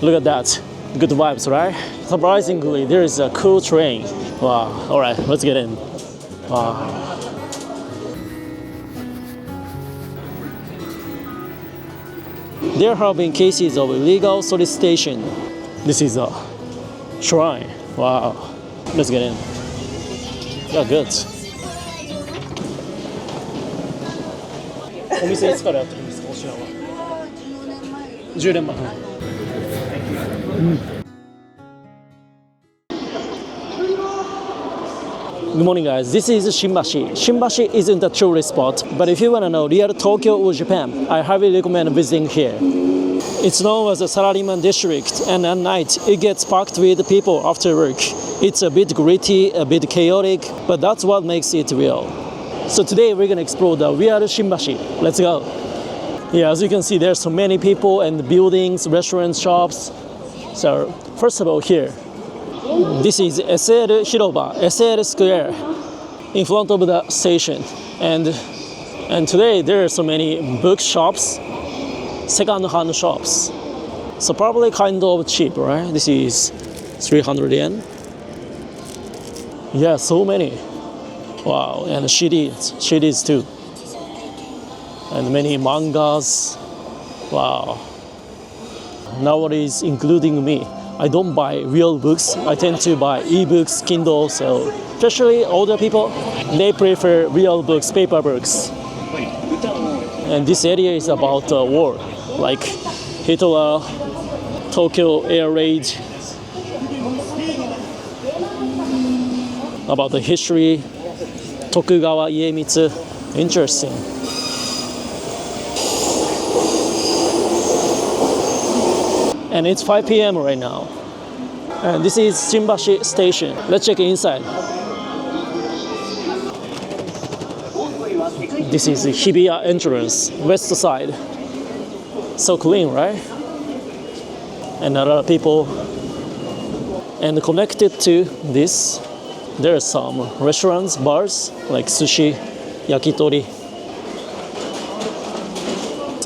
Look at that. Good vibes, right? Surprisingly, there is a cool train. Wow. All right, let's get in. Wow. There have been cases of illegal solicitation. This is a shrine. Wow. Let's get in. Yeah, good. お店いつからやってるんですか、おしらは。10年前。Good morning, guys. This is Shimbashi. Shimbashi isn't a tourist spot, but if you want to know real Tokyo or Japan, I highly recommend visiting here. It's known as the Salaryman district, and at night it gets packed with people after work. It's a bit gritty, a bit chaotic, but that's what makes it real. So today we're gonna explore the real Shimbashi. Let's go. Yeah, as you can see, there's so many people and buildings, restaurants, shops. So first of all, here. This is SL Hiroba, SL Square, in front of the station. And today there are so many bookshops, second-hand shops. So probably kind of cheap, right? This is 300 yen. Yeah, so many. Wow, and CDs too. And many mangas. Wow. Nowadays, including me, I don't buy real books. I tend to buy e-books, Kindle, so especially older people, they prefer real books, paper books. And this area is about war, like Hitler, Tokyo air raid, about the history, Tokugawa Iemitsu. Interesting. And it's 5 p.m. right now. And this is Shimbashi station. Let's check inside. This is the Hibiya entrance, west side. So clean, right? And a lot of people. And connected to this, there are some restaurants, bars, like sushi, yakitori.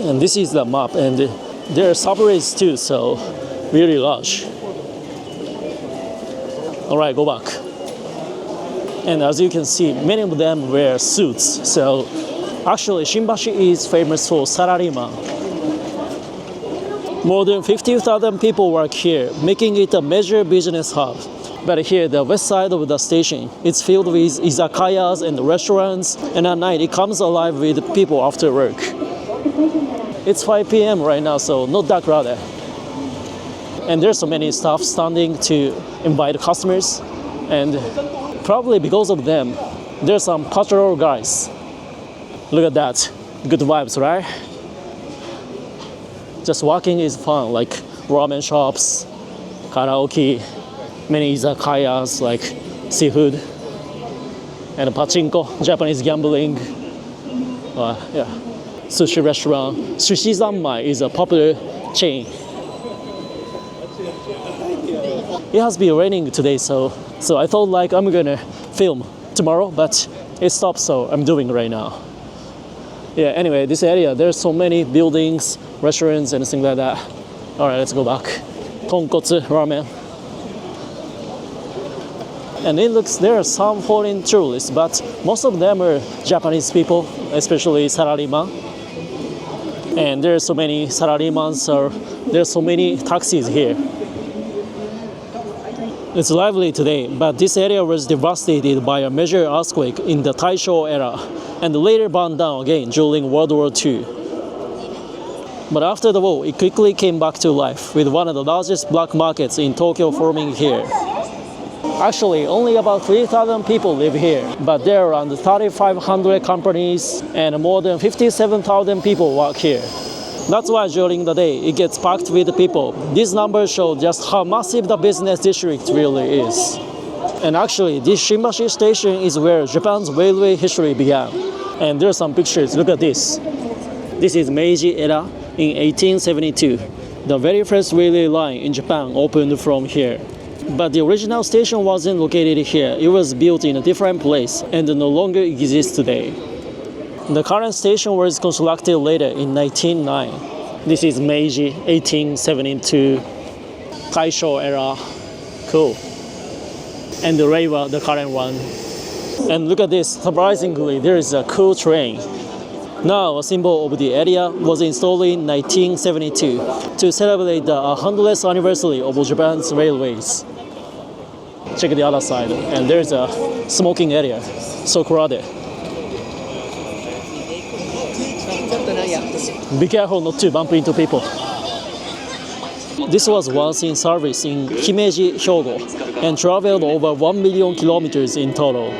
And this is the map. And there are subways too, so really large. All right, go back. And as you can see, many of them wear suits. So actually, Shimbashi is famous for salaryman. More than 50,000 people work here, making it a major business hub. But here, the west side of the station, it's filled with izakayas and restaurants, and at night it comes alive with people after work. It's 5 p.m. right now, so not that crowded. And there's so many staff standing to invite customers. And probably because of them, there's some cultural guys. Look at that. Good vibes, right? Just walking is fun, like ramen shops, karaoke, many izakayas, like seafood, and pachinko, Japanese gambling. Yeah. Sushi restaurant. Sushi Zanmai is a popular chain. It has been raining today, so I thought like I'm gonna film tomorrow, but it stopped, so I'm doing right now. Yeah, anyway, this area, there's so many buildings, restaurants, and things like that. All right, let's go back. Tonkotsu ramen. And it looks there are some foreign tourists, but most of them are Japanese people, especially salaryman. And there's so many salaryman, so there's so many taxis here. It's lively today, but this area was devastated by a major earthquake in the Taisho era and later burned down again during World War II. But after the war, it quickly came back to life with one of the largest black markets in Tokyo forming here. Actually, only about 3,000 people live here, but there are around 3,500 companies and more than 57,000 people work here. That's why during the day it gets packed with people. These numbers show just how massive the business district really is. And actually, this Shimbashi station is where Japan's railway history began. And there are some pictures. Look at this. This is Meiji era in 1872. The very first railway line in Japan opened from here. But the original station wasn't located here. It was built in a different place and no longer exists today. The current station was constructed later in 1909. This is Meiji 1872. Taisho era. Cool. And the Reiwa, the current one. And look at this, surprisingly, there is a cool train. Now, a symbol of the area was installed in 1972 to celebrate the 100th anniversary of Japan's railways. Check the other side, and there's a smoking area, so crowded. Be careful not to bump into people. This was once in service in Himeji, Hyogo, and traveled over 1 million kilometers in total.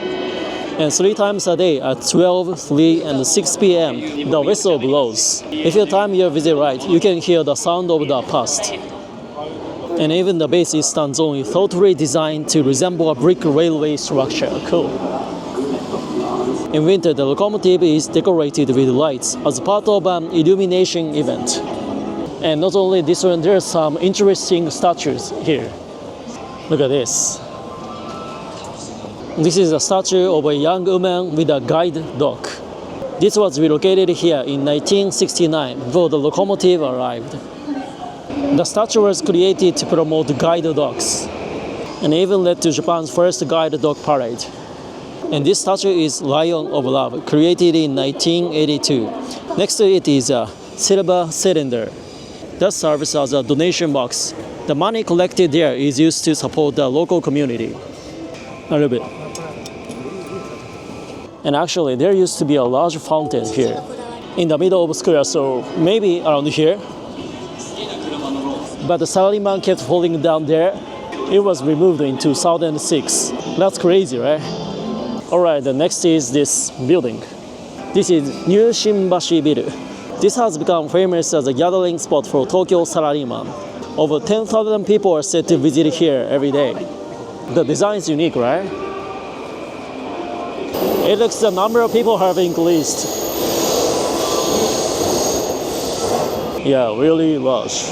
And 3 times a day at 12, 3, and 6 p.m., the whistle blows. If you time your visit right, you can hear the sound of the past. And even the base it stands on is thoughtfully designed to resemble a brick railway structure. Cool. In winter, the locomotive is decorated with lights as part of an illumination event. And not only this one, there are some interesting statues here. Look at this. This is a statue of a young woman with a guide dog. This was relocated here in 1969 before the locomotive arrived. The statue was created to promote guide dogs and even led to Japan's first guide dog parade. And this statue is Lion of Love, created in 1982. Next to it is a silver cylinder that serves as a donation box. The money collected there is used to support the local community. A little bit. And actually, there used to be a large fountain here in the middle of the square, so maybe around here. But the Salaryman kept falling down there. It was removed in 2006. That's crazy, right? Alright, the next is this building. This is New Shimbashi Building. This has become famous as a gathering spot for Tokyo Salaryman. Over 10,000 people are said to visit here every day. The design is unique, right? It looks the number of people have increased. Yeah, really large.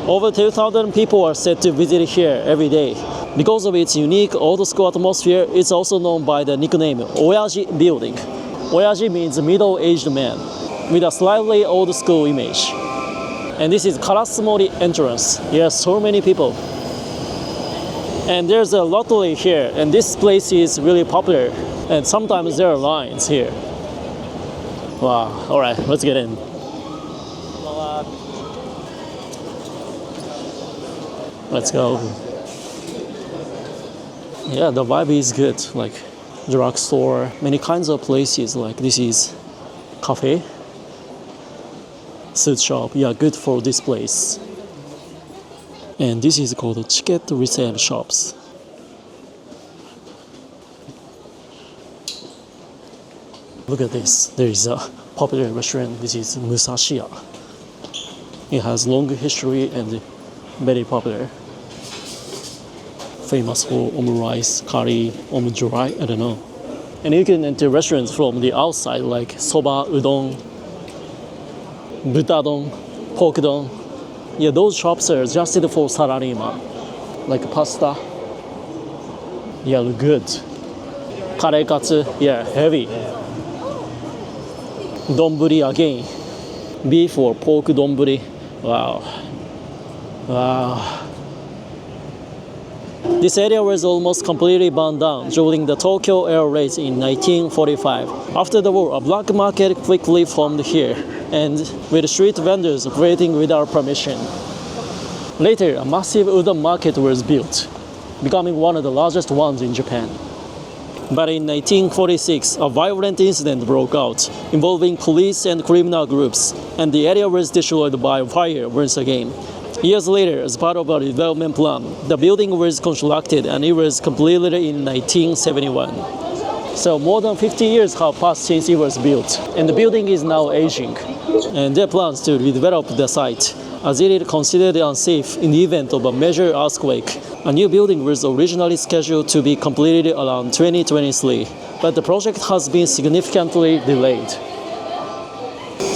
Over 2,000 people are said to visit here every day. Because of its unique old-school atmosphere, it's also known by the nickname Oyaji Building. Oyaji means middle-aged man, with a slightly old-school image. And this is Karasi entrance. Yes, so many people. And there's a lottery here, and this place is really popular. And sometimes there are lines here. Wow, alright, let's get in. Let's go. Yeah, the vibe is good, like drugstore, many kinds of places, like this is cafe, suit shop, yeah, good for this place. And this is called ticket resale shops. Look at this, there is a popular restaurant, this is Musashiya. It has long history and very popular. Famous for omurice, curry, omudrai, I don't know. And you can enter restaurants from the outside like soba, udon, butadon, pork don. Yeah, those shops are adjusted for salaryman. Like pasta. Yeah, look good. Kare katsu, yeah, heavy. Donburi again. Beef or pork donburi. Wow. Wow. This area was almost completely burned down during the Tokyo Air Raid in 1945. After the war, a black market quickly formed here, and with street vendors operating without permission. Later, a massive udon market was built, becoming one of the largest ones in Japan. But in 1946, a violent incident broke out involving police and criminal groups, and the area was destroyed by fire once again. Years later, as part of a development plan, the building was constructed and it was completed in 1971. So more than 50 years have passed since it was built, and the building is now aging. And there are plans to redevelop the site, as it is considered unsafe in the event of a major earthquake. A new building was originally scheduled to be completed around 2023, but the project has been significantly delayed.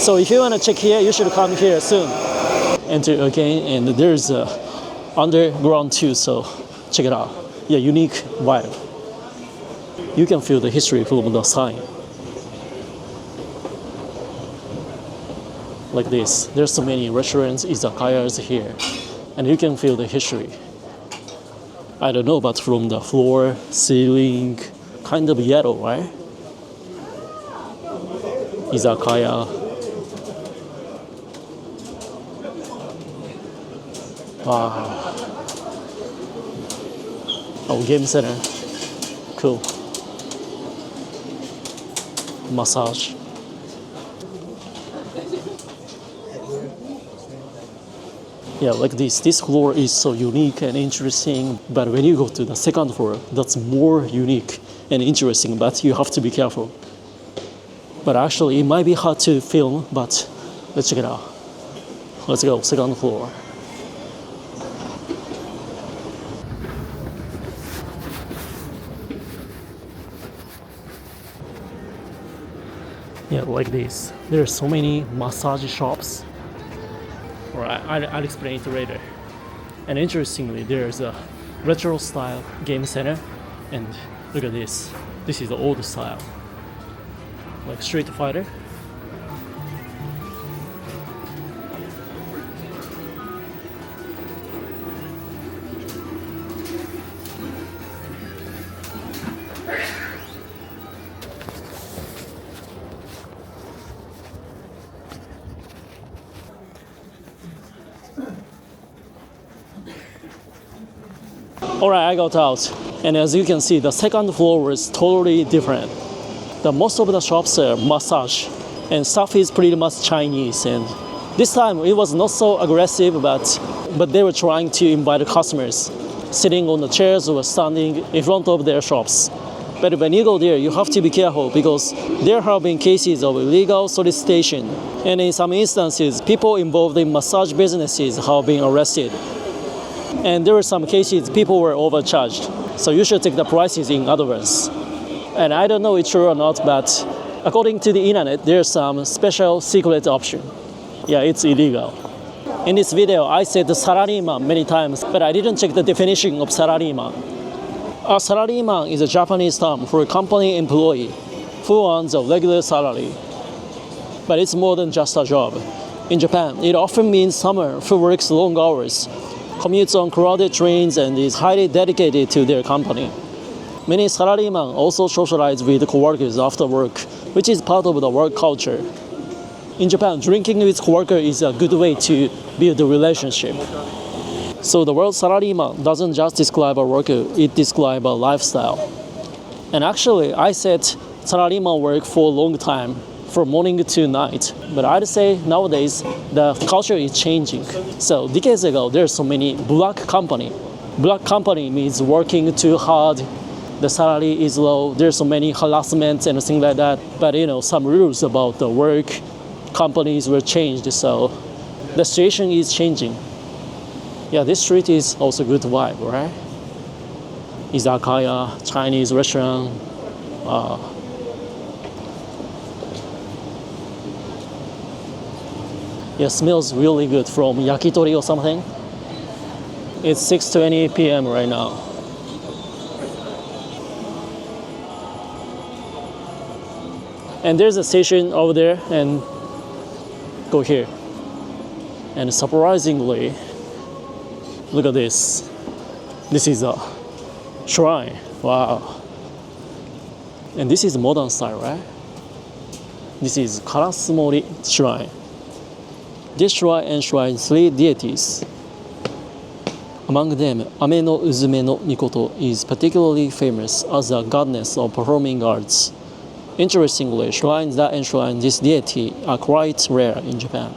So if you want to check here, you should come here soon. Enter again, and there's a underground too, so check it out. Yeah, unique vibe. You can feel the history from the sign. Like this. There's so many restaurants, izakayas here. and you can feel the history. I don't know, but from the floor, ceiling, kind of yellow, right? Izakaya. Wow. Oh, game center. Cool. Massage. Yeah, like this. This floor is so unique and interesting, but when you go to the second floor, that's more unique and interesting, but you have to be careful. But actually, it might be hard to film, but let's check it out. Let's go, second floor. Yeah, like this. There are so many massage shops. I'll explain it later. And interestingly, there's a retro style game center. And look at this. This is the old style. Like Street Fighter. Alright, I got out. And as you can see, the second floor is totally different. Most of the shops are massage, and stuff is pretty much Chinese. And this time it was not so aggressive, but they were trying to invite customers, sitting on the chairs or standing in front of their shops. But when you go there, you have to be careful because there have been cases of illegal solicitation. And in some instances, people involved in massage businesses have been arrested. And there were some cases people were overcharged. So you should take the prices in advance. And I don't know it's true or not, but according to the internet, there's some special secret option. Yeah, it's illegal. In this video, I said salaryman many times, but I didn't check the definition of salaryman. A salaryman is a Japanese term for a company employee who earns a regular salary. But it's more than just a job. In Japan, it often means someone who works long hours, commutes on crowded trains, and is highly dedicated to their company. Many salarymen also socialize with coworkers after work, which is part of the work culture. In Japan, drinking with coworkers is a good way to build a relationship. So the word salaryman doesn't just describe a worker, it describes a lifestyle. And actually, I said salaryman work for a long time, from morning to night. But I'd say nowadays, the culture is changing. So decades ago, there's so many black company. Black company means working too hard, the salary is low, there's so many harassment and things like that. But some rules about the work companies were changed, so the situation is changing. Yeah, this street is also good vibe, right? Izakaya, Chinese restaurant. Yeah, smells really good from yakitori or something. It's 6:20 p.m. right now. And there's a station over there, and go here. And surprisingly, look at this. This is a shrine. Wow. And this is modern style, right? This is Karasi Shrine. This shrine enshrines 3 deities. Among them, Ame no Uzume no Mikoto is particularly famous as a goddess of performing arts. Interestingly, shrines that enshrine this deity are quite rare in Japan.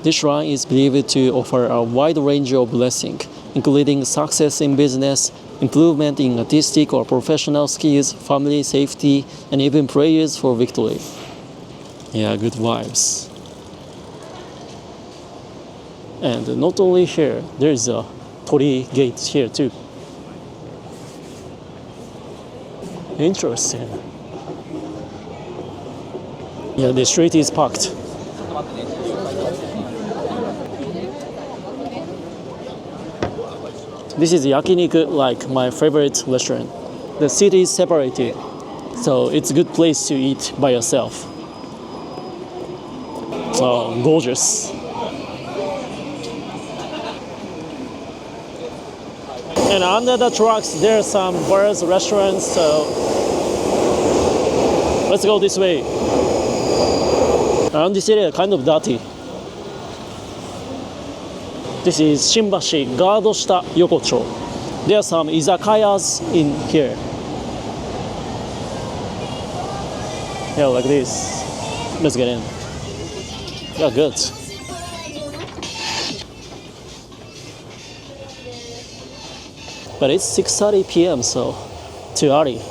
This shrine is believed to offer a wide range of blessings, including success in business, improvement in artistic or professional skills, family safety, and even prayers for victory. Yeah, good vibes. And not only here, there's a Tori gate here too. Interesting. Yeah, the street is packed. This is yakiniku, like my favorite restaurant. The city is separated, so it's a good place to eat by yourself. So gorgeous. And under the trucks, there are some bars, restaurants. So let's go this way. Around this area, kind of dirty. This is Shimbashi, Gadoshita Yokocho. There are some izakayas in here. Yeah, like this. Let's get in. Yeah, good. But it's 6:30 p.m., so too early.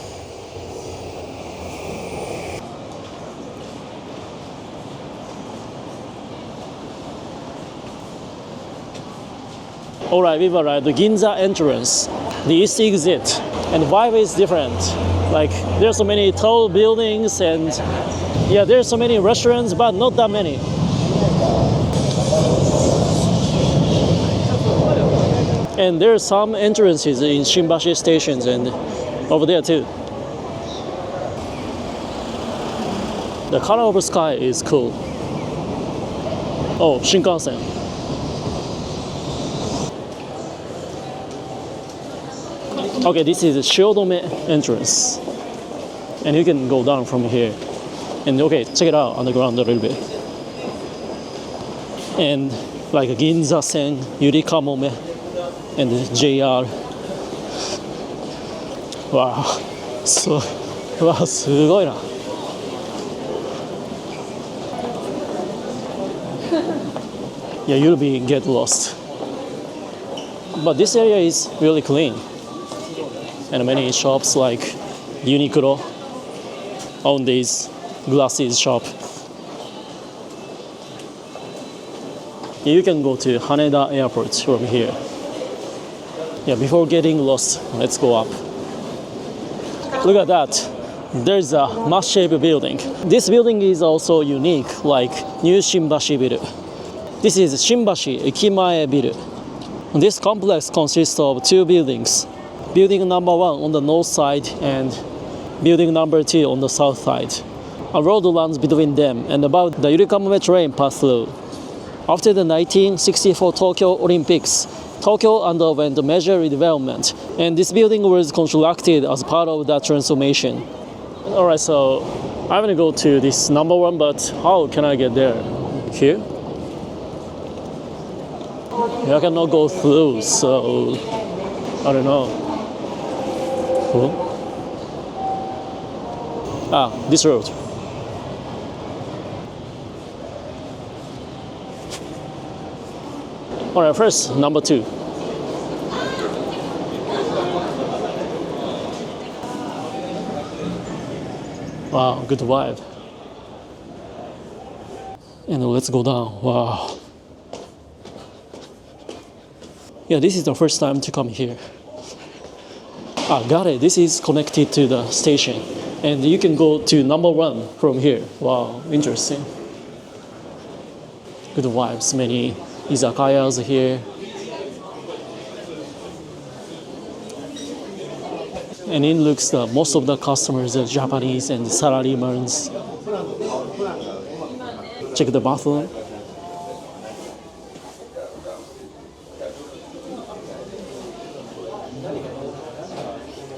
Alright, we've arrived at the Ginza entrance, the east exit, and the vibe is different. Like, there's so many tall buildings and yeah, there's so many restaurants, but not that many. And there are some entrances in Shimbashi stations and over there too. The color of the sky is cool. Oh, Shinkansen. Okay, this is the Shiodome entrance. And you can go down from here. And okay, check it out on the ground a little bit. And like Ginza-sen, Yurikamome, and the JR. Wow. So, wow, すごいな. Yeah, you'll be get lost. But this area is really clean. And many shops like Uniqlo own this glasses shop. You can go to Haneda Airport from here. Yeah, before getting lost, let's go up. Look at that. There's a mass-shaped building. This building is also unique, like New Shimbashi Building. This is Shimbashi Ekimae Building. This complex consists of two buildings. Building number 1 on the north side and building number 2 on the south side. A road runs between them and above the Yurikamome train pass through. After the 1964 Tokyo Olympics, Tokyo underwent major redevelopment, and this building was constructed as part of that transformation. Alright, so I'm gonna go to this number 1, but how can I get there? Here? I cannot go through, so I don't know. Cool. Ah, this road. Alright, first, number 2. Wow, good vibe. And let's go down. Wow. Yeah, this is the first time to come here. Ah, got it. This is connected to the station. And you can go to number 1 from here. Wow, interesting. Good vibes. Many izakayas here. And it looks that most of the customers are Japanese and Salaryman. Check the bathroom.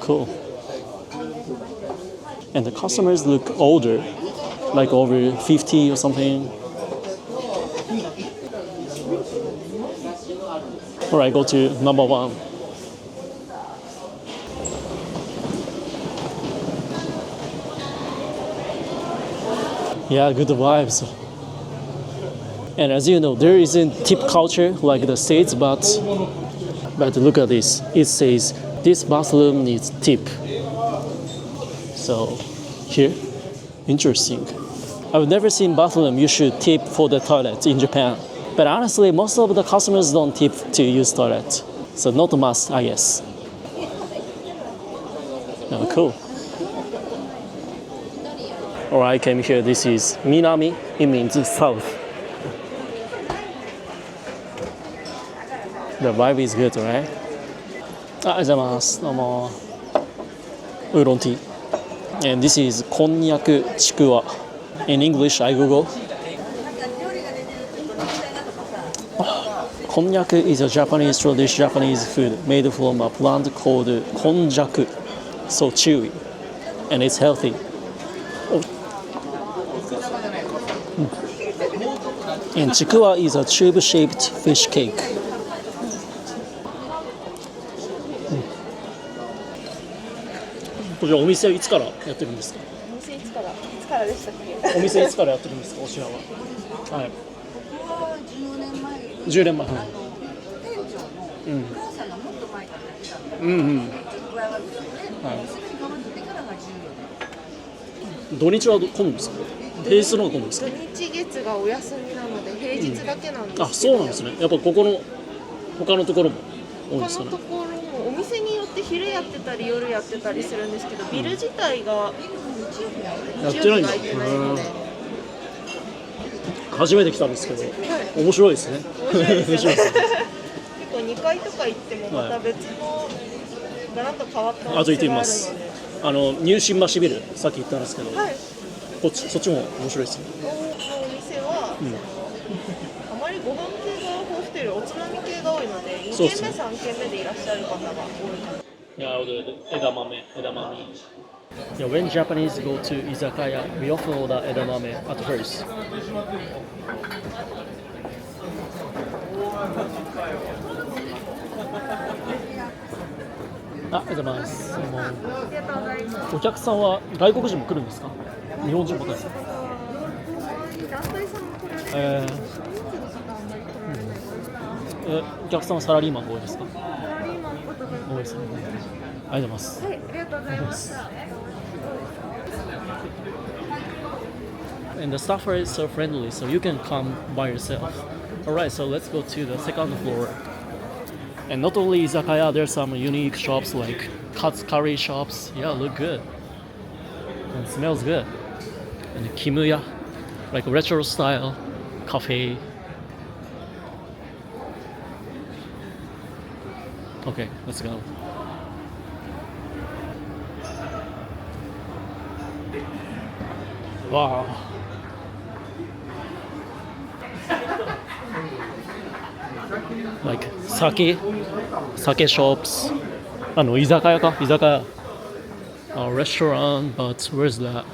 Cool. And the customers look older, like over 50 or something. Alright, go to number 1. Yeah, good vibes. And as you know, there isn't tip culture like the States, but look at this. It says this bathroom needs tip. So here, interesting. I've never seen bathroom you should tip for the toilet in Japan. But honestly, most of the customers don't tip to use toilet. So not a must, I guess. Oh, cool. Alright, I came here. This is Minami. It means south. The vibe is good, right? ありがとうございます。どうも。ウーロンティー。And this is こんにゃくちくわ. In English, I Google. Konjaku is a Japanese traditional Japanese food made from a plant called konjaku. So chewy. And it's healthy. Oh. And chikuwa is a tube-shaped fish cake.こちらお店いつからやってるんですか？お店いつからでしたっけ？お店いつからやってるんですか？お品は。はい。10年前。10年前。店長のお母さんがもっと前からやってたんで、うんうん。加わってて、娘に変わってからが10年。土日は混むんですか？平日の方が混むんですか？土日月がお休みなので平日だけなんですけど、あ、そうなんですね。やっぱここの他のところも多いんですかね。他のところもお店によって昼やってたり夜やってたりするんですけど、ビル自体が日曜日が空いてないので。初めて来たんですけど、面白いですね。面白いですね。結構2階とか行ってもまた別のガラッと変わったおあと行って店があるみます。ので、ニュー新橋ビル、さっき言ったんですけど、はい、そっちも面白いですね。このお店は、あまりご飯系が豊富というよりおつまみ系が多いので、2軒目、3軒目でいらっしゃる方が多いです。Yeah, edamame. Yeah, when Japanese go to izakaya, we often order edamame at first. ありがとうございます。お客さんは外国人も来るんですか？日本人ばかりですか？お客さんはサラリーマンが多いですか？多いですね。ありがとうございます。はい、ありがとうございました。And the staff is so friendly, so you can come by yourself. Alright, so let's go to the second floor. And not only izakaya, there's some unique shops like curry shops. Yeah, look good. And smells good. And kimuya, like retro style cafe. Okay, let's go. Wow. Like sake shops. 居酒屋か？居酒屋。Restaurant, but where's that?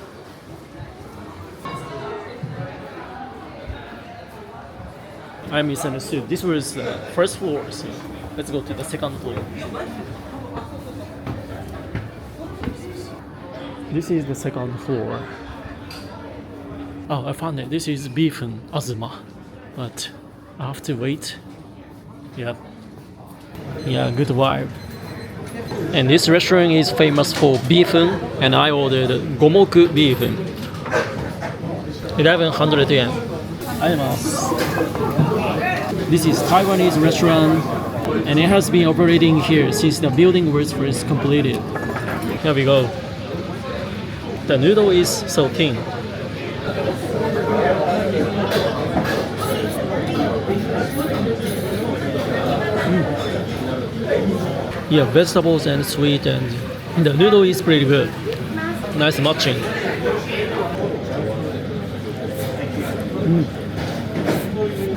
I misunderstood. This was the first floor, so let's go to the second floor. This is the second floor. Oh, I found it. This is beef and azuma, but I have to wait. Yeah, good vibe. And this restaurant is famous for beefun, and I ordered gomoku beefun. 1100 yen. This is Taiwanese restaurant, and it has been operating here since the building was first completed. Here we go. The noodle is so thin. Yeah, vegetables and sweet, and the noodle is pretty good. Nice matching.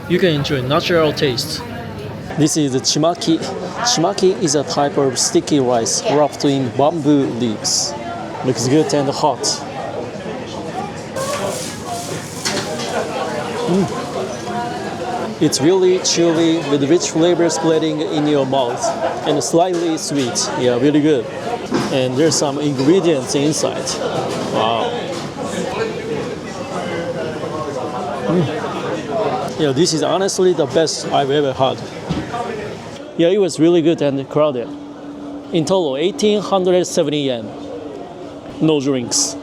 You can enjoy natural taste. This is chimaki. Chimaki is a type of sticky rice wrapped in bamboo leaves. Looks good and hot. It's really chewy with rich flavors splitting in your mouth and slightly sweet. Yeah, really good. And there's some ingredients inside. Wow. Yeah, this is honestly the best I've ever had. Yeah, it was really good and crowded. In total, 1,870 yen. No drinks.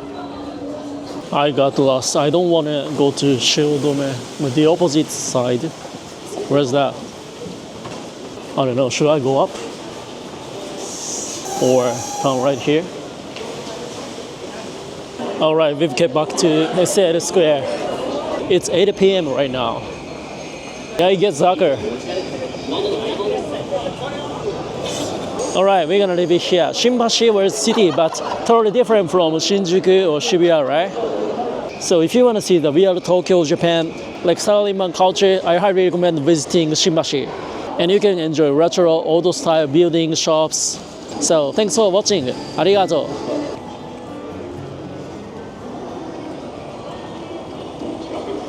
I got lost. I don't want to go to Shiodome, with the opposite side. Where's that? I don't know. Should I go up? Or come right here? Alright, we've get back to SL Square. It's 8 p.m. right now. Yeah, it gets darker. Alright, we're gonna leave it here. Shimbashi was city, but totally different from Shinjuku or Shibuya, right? So if you want to see the real Tokyo, Japan, like Salaryman culture, I highly recommend visiting Shimbashi. and you can enjoy retro old style buildings, shops. So thanks for watching. arigato.